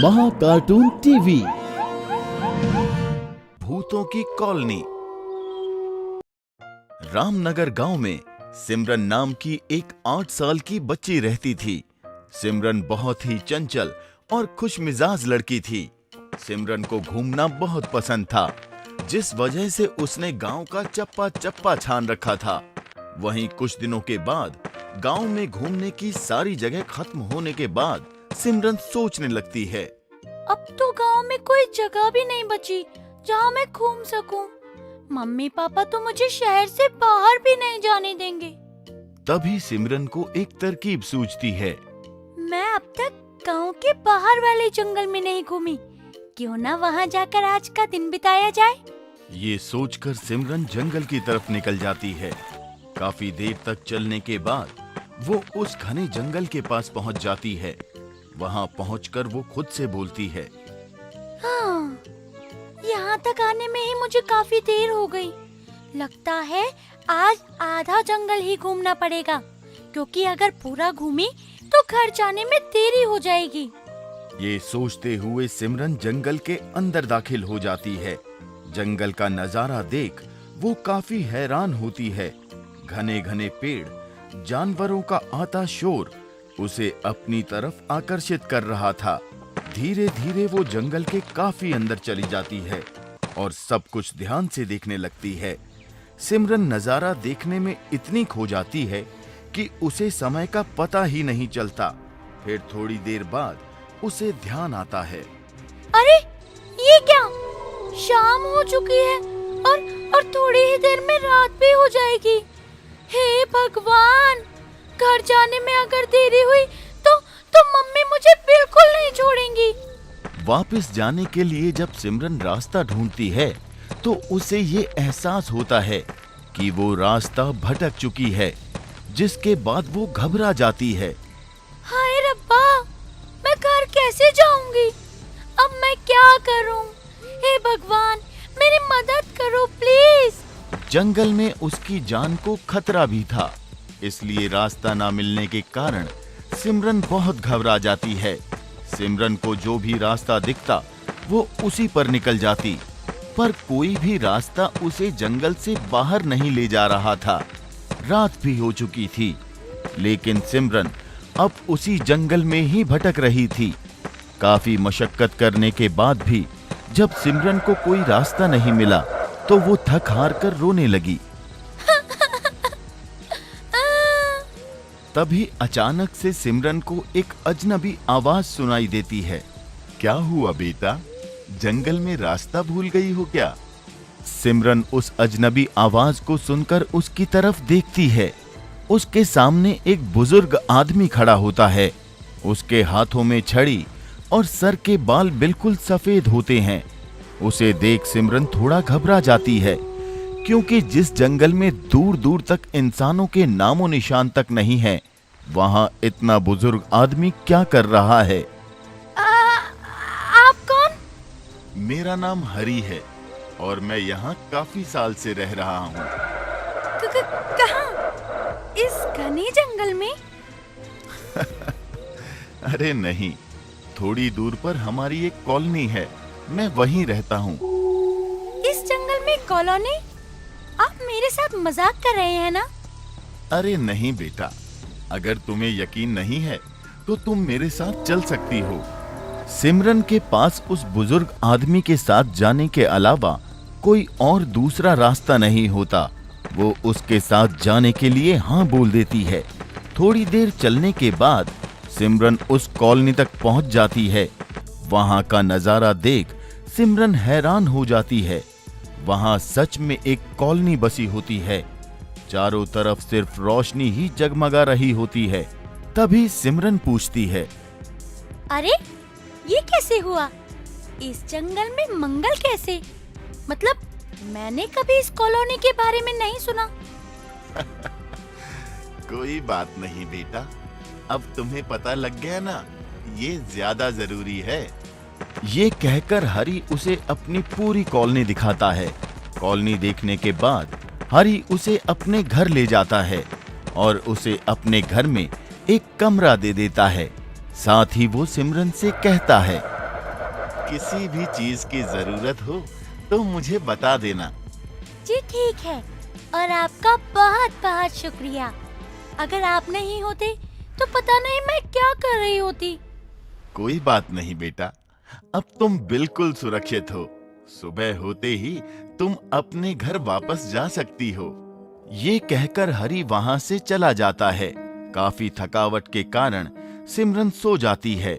महाकार्टून TV. भूतों की colony. Ramnagar गांव में सिमरन नाम की एक 8 साल की बच्ची रहती थी। सिमरन बहुत ही चंचल और खुशमिजाज लड़की थी। सिमरन को घूमना बहुत पसंद था, जिस वजह से उसने गांव का चप्पा चप्पा छान रखा था। वहीं कुछ दिनों के बाद गांव में घूमने की सारी जगह खत्म होने के बाद सिमरन सोचने लगती है, अब तो गांव में कोई जगह भी नहीं बची जहां मैं घूम सकूं। मम्मी पापा तो मुझे शहर से बाहर भी नहीं जाने देंगे। तभी सिमरन को एक तरकीब सूझती है। मैं अब तक गांव के बाहर वाले जंगल में नहीं घूमी, क्यों ना वहां जाकर आज का दिन बिताया जाए। ये सोचकर सिमरन जंगल की तरफ निकल जाती है। काफी देर तक चलने के बाद वो उस घने जंगल के पास पहुंच जाती है। वहां पहुंचकर वो खुद से बोलती है, हाँ, यहाँ तक आने में ही मुझे काफी देर हो गई। लगता है आज आधा जंगल ही घूमना पड़ेगा, क्योंकि अगर पूरा घूमी तो घर जाने में देरी हो जाएगी। ये सोचते हुए सिमरन जंगल के अंदर दाखिल हो जाती है। जंगल का नजारा देख वो काफी हैरान होती है। घने घने पेड़, जानवरों का आता शोर उसे अपनी तरफ आकर्षित कर रहा था। धीरे धीरे वो जंगल के काफी अंदर चली जाती है और सब कुछ ध्यान से देखने लगती है। सिमरन नजारा देखने में इतनी खो जाती है कि उसे समय का पता ही नहीं चलता। फिर थोड़ी देर बाद उसे ध्यान आता है, अरे ये क्या, शाम हो चुकी है और थोड़ी ही देर में रात भी हो जाएगी। हे भगवान, घर जाने में अगर देरी हुई तो मम्मी मुझे बिल्कुल नहीं छोड़ेंगी। वापस जाने के लिए जब सिमरन रास्ता ढूंढती है तो उसे ये एहसास होता है कि वो रास्ता भटक चुकी है, जिसके बाद वो घबरा जाती है। हाय रब्बा, मैं घर कैसे जाऊंगी? अब मैं क्या करूं? हे भगवान, मेरी मदद करो प्लीज। जंगल में उसकी जान को खतरा भी था, इसलिए रास्ता ना मिलने के कारण सिमरन बहुत घबरा जाती है। सिमरन को जो भी रास्ता दिखता वो उसी पर निकल जाती, पर कोई भी रास्ता उसे जंगल से बाहर नहीं ले जा रहा था। रात भी हो चुकी थी, लेकिन सिमरन अब उसी जंगल में ही भटक रही थी। काफी मशक्कत करने के बाद भी जब सिमरन को कोई रास्ता नहीं मिला तो वो थक हार कर रोने लगी। तभी अचानक से सिमरन को एक अजनबी आवाज सुनाई देती है। क्या हुआ बेटा, जंगल में रास्ता भूल गई हो क्या? सिमरन उस अजनबी आवाज को सुनकर उसकी तरफ देखती है। उसके सामने एक बुजुर्ग आदमी खड़ा होता है। उसके हाथों में छड़ी और सर के बाल बिल्कुल सफेद होते हैं। उसे देख सिमरन थोड़ा घबरा जाती है, क्योंकि जिस जंगल में दूर दूर तक इंसानों के नामो निशान तक नहीं है, वहां इतना बुजुर्ग आदमी क्या कर रहा है। आप कौन? मेरा नाम हरी है और मैं यहाँ काफी साल से रह रहा हूँ। कहाँ? इस घने जंगल में? अरे नहीं, थोड़ी दूर पर हमारी एक कॉलोनी है, मैं वहीं रहता हूँ। इस जंगल में कॉलोनी? आप मेरे साथ मजाक कर रहे हैं ना? अरे नहीं बेटा, अगर तुम्हें यकीन नहीं है तो तुम मेरे साथ चल सकती हो। सिमरन के पास उस बुजुर्ग आदमी के साथ जाने के अलावा कोई और दूसरा रास्ता नहीं होता। वो उसके साथ जाने के लिए हाँ बोल देती है। थोड़ी देर चलने के बाद सिमरन उस कॉलोनी तक पहुंच जाती है। वहां का नजारा देख सिमरन हैरान हो जाती है। वहां सच में एक कॉलोनी बसी होती है। चारों तरफ सिर्फ रोशनी ही जगमगा रही होती है। तभी सिमरन पूछती है, अरे ये कैसे हुआ? इस जंगल में मंगल कैसे? मतलब मैंने कभी इस कॉलोनी के बारे में नहीं सुना। कोई बात नहीं बेटा, अब तुम्हें पता लग गया ना, ये ज्यादा जरूरी है। ये कहकर हरी उसे अपनी पूरी कॉलोनी दिखाता है। कॉलोनी देखने के बाद हरी उसे अपने घर ले जाता है और उसे अपने घर में एक कमरा दे देता है। साथ ही वो सिमरन से कहता है, किसी भी चीज की जरूरत हो तो मुझे बता देना। जी ठीक है, और आपका बहुत बहुत शुक्रिया। अगर आप नहीं होते तो पता नहीं मैं क्या कर रही होती। कोई बात नहीं बेटा, अब तुम बिल्कुल सुरक्षित हो। सुबह होते ही तुम अपने घर वापस जा सकती हो। ये कहकर हरी वहां से चला जाता है। काफी थकावट के कारण सिमरन सो जाती है।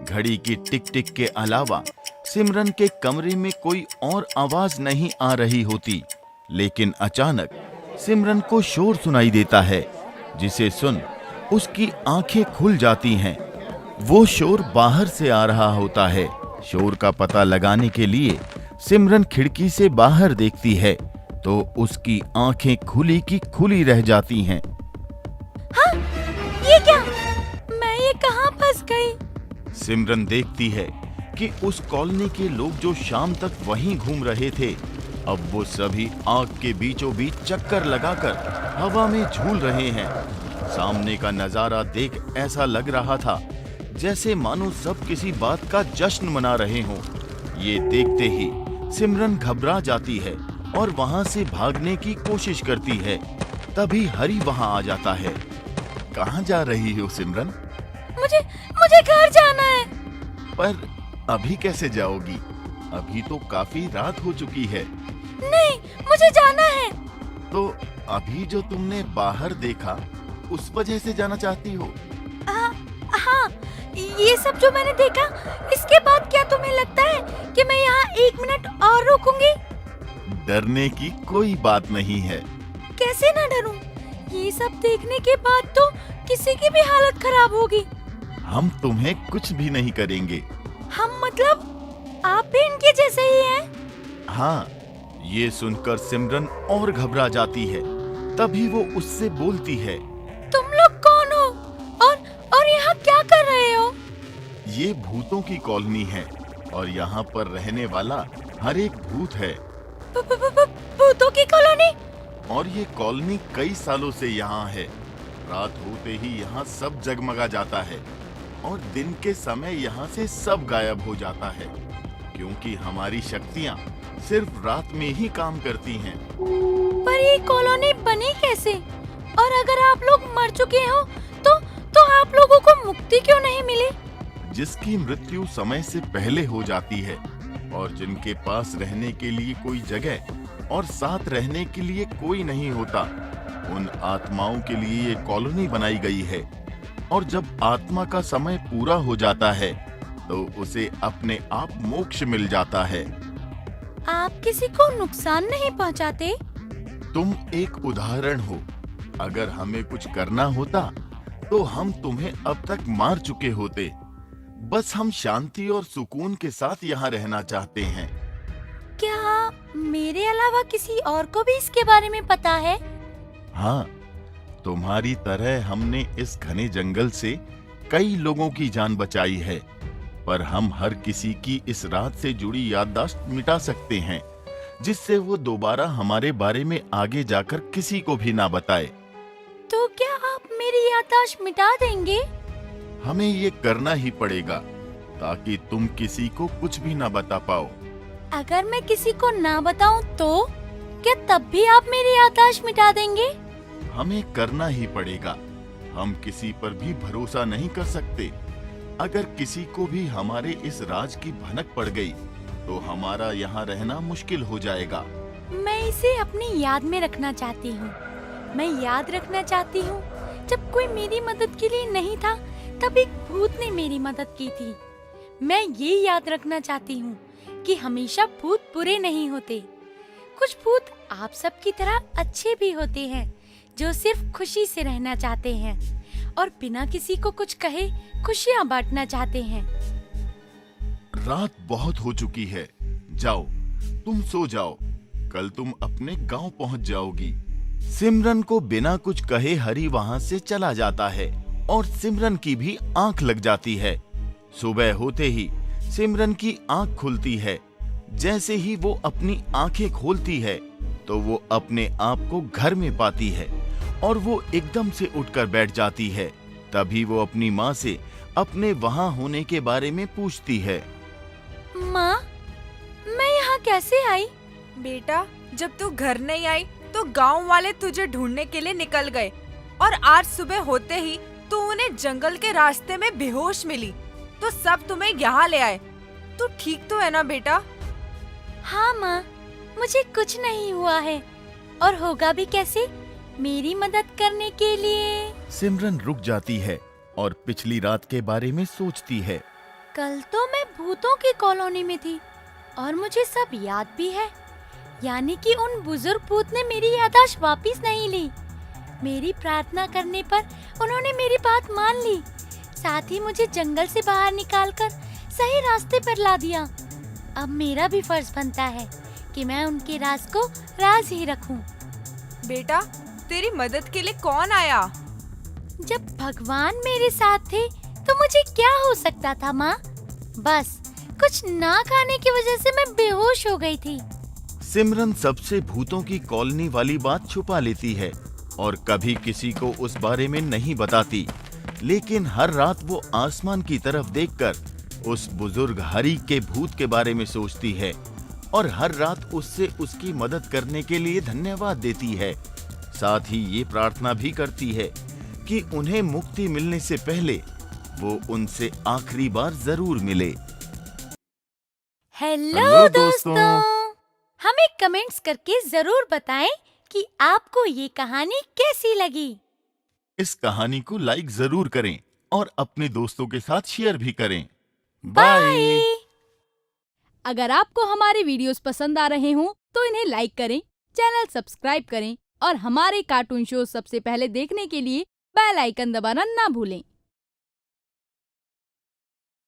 घड़ी की टिक टिक के अलावा सिमरन के कमरे में कोई और आवाज नहीं आ रही होती, लेकिन अचानक सिमरन को शोर सुनाई देता है, जिसे सुन उसकी आंखें खुल जाती हैं। वो शोर बाहर से आ रहा होता है। शोर का पता लगाने के लिए सिमरन खिड़की से बाहर देखती है तो उसकी आंखें खुली की खुली रह जाती हैं। हाँ, ये क्या? मैं ये कहाँ फंस गई? सिमरन देखती है कि उस कॉलोनी के लोग जो शाम तक वहीं घूम रहे थे, अब वो सभी आग के बीचों बीच चक्कर लगाकर हवा में झूल रहे हैं। सामने का नजारा देख ऐसा लग रहा था जैसे मानो सब किसी बात का जश्न मना रहे हों। ये देखते ही सिमरन घबरा जाती है और वहां से भागने की कोशिश करती है। तभी हरी वहां आ जाता है। कहाँ जा रही हो सिमरन? मुझे घर जाना है। पर अभी कैसे जाओगी? अभी तो काफी रात हो चुकी है। नहीं, मुझे जाना है। तो अभी जो तुमने बाहर देखा उस वजह से जाना चाहती हो? हाँ, ये सब जो मैंने देखा, इसके बाद क्या तुम्हें लगता है कि मैं यहाँ 1 मिनट और रुकूंगी? डरने की कोई बात नहीं है। कैसे ना डरूं? ये सब देखने के बाद तो किसी की भी हालत खराब होगी। हम तुम्हें कुछ भी नहीं करेंगे। हम मतलब आप भी इनके जैसे ही हैं? हाँ, ये सुनकर सिमरन और घबरा जाती है। तभी वो उससे बोलती है, तुम लोग कौन हो और यहाँ क्या कर रहे हो? ये भूतों की कॉलोनी है और यहाँ पर रहने वाला हर एक भूत है। भूतों की कॉलोनी? और ये कॉलोनी कई सालों से यहाँ है। रात होते ही यहाँ सब जगमगा जाता है और दिन के समय यहाँ से सब गायब हो जाता है, क्योंकि हमारी शक्तियाँ सिर्फ रात में ही काम करती हैं। पर ये कॉलोनी बनी कैसे? और अगर आप लोग मर चुके हो तो आप लोगों को मुक्ति क्यों नहीं मिली? जिसकी मृत्यु समय से पहले हो जाती है और जिनके पास रहने के लिए कोई जगह और साथ रहने के लिए कोई नहीं होता, उन आत्माओं के लिए ये कॉलोनी बनाई गई है। और जब आत्मा का समय पूरा हो जाता है तो उसे अपने आप मोक्ष मिल जाता है। आप किसी को नुकसान नहीं पहुंचाते? तुम एक उदाहरण हो। अगर हमें कुछ करना होता तो हम तुम्हें अब तक मार चुके होते। बस हम शांति और सुकून के साथ यहाँ रहना चाहते हैं। क्या मेरे अलावा किसी और को भी इसके बारे में पता है? हाँ, तुम्हारी तरह हमने इस घने जंगल से कई लोगों की जान बचाई है, पर हम हर किसी की इस रात से जुड़ी याददाश्त मिटा सकते हैं, जिससे वो दोबारा हमारे बारे में आगे जाकर किसी को भी ना बताए। तो क्या आप मेरी याददाश्त मिटा देंगे? हमें ये करना ही पड़ेगा ताकि तुम किसी को कुछ भी ना बता पाओ। अगर मैं किसी को ना बताऊं तो क्या तब भी आप मेरी याददाश्त मिटा देंगे? हमें करना ही पड़ेगा। हम किसी पर भी भरोसा नहीं कर सकते। अगर किसी को भी हमारे इस राज की भनक पड़ गई तो हमारा यहाँ रहना मुश्किल हो जाएगा। मैं इसे अपनी याद में रखना चाहती हूँ। मैं याद रखना चाहती हूँ जब कोई मेरी मदद के लिए नहीं था तब एक भूत ने मेरी मदद की थी। मैं ये याद रखना चाहती हूँ कि हमेशा भूत बुरे नहीं होते। कुछ भूत आप सब की तरह अच्छे भी होते हैं जो सिर्फ खुशी से रहना चाहते हैं और बिना किसी को कुछ कहे खुशियाँ बांटना चाहते हैं। रात बहुत हो चुकी है। जाओ, तुम सो जाओ। कल तुम अपने गांव पहुंच जाओगी। सिमरन को बिना कुछ कहे हरी वहां से चला जाता है और सिमरन की भी आंख लग जाती है। सुबह होते ही सिमरन की आंख खुलती है। जैसे ही वो अपनी आंखें खोलती है तो वो अपने आप को घर में पाती है और वो एकदम से उठकर बैठ जाती है। तभी वो अपनी माँ से अपने वहाँ होने के बारे में पूछती है। माँ, मैं यहाँ कैसे आई? बेटा, जब तू घर नहीं आई तो गांव वाले तुझे ढूंढने के लिए निकल गए और आज सुबह होते ही तू उन्हें जंगल के रास्ते में बेहोश मिली, तो सब तुम्हें यहाँ ले आए। तू ठीक तो है ना बेटा? हाँ माँ, मुझे कुछ नहीं हुआ है, और होगा भी कैसे मेरी मदद करने के लिए। सिमरन रुक जाती है और पिछली रात के बारे में सोचती है। कल तो मैं भूतों की कॉलोनी में थी और मुझे सब याद भी है, यानी कि उन बुजुर्ग भूत ने मेरी याददाश्त वापस नहीं ली। मेरी प्रार्थना करने पर उन्होंने मेरी बात मान ली, साथ ही मुझे जंगल से बाहर निकालकर सही रास्ते पर ला दिया। अब मेरा भी फर्ज बनता है कि मैं उनके राज को राज ही रखूं। बेटा, तेरी मदद के लिए कौन आया? जब भगवान मेरे साथ थे तो मुझे क्या हो सकता था माँ? बस कुछ ना खाने की वजह से मैं बेहोश हो गई थी। सिमरन सबसे भूतों की कॉलोनी वाली बात छुपा लेती है और कभी किसी को उस बारे में नहीं बताती, लेकिन हर रात वो आसमान की तरफ देखकर उस बुजुर्ग हरी के भूत के बारे में सोचती है और हर रात उससे उसकी मदद करने के लिए धन्यवाद देती है। साथ ही ये प्रार्थना भी करती है कि उन्हें मुक्ति मिलने से पहले वो उनसे आखिरी बार जरूर मिले। हेलो दोस्तों, हमें कमेंट्स करके जरूर बताएं कि आपको ये कहानी कैसी लगी। इस कहानी को लाइक जरूर करें और अपने दोस्तों के साथ शेयर भी करें। बाय। अगर आपको हमारे वीडियोस पसंद आ रहे हों तो इन्हें लाइक करें, चैनल सब्सक्राइब करें और हमारे कार्टून शो सबसे पहले देखने के लिए बेल आइकन दबाना ना भूलें।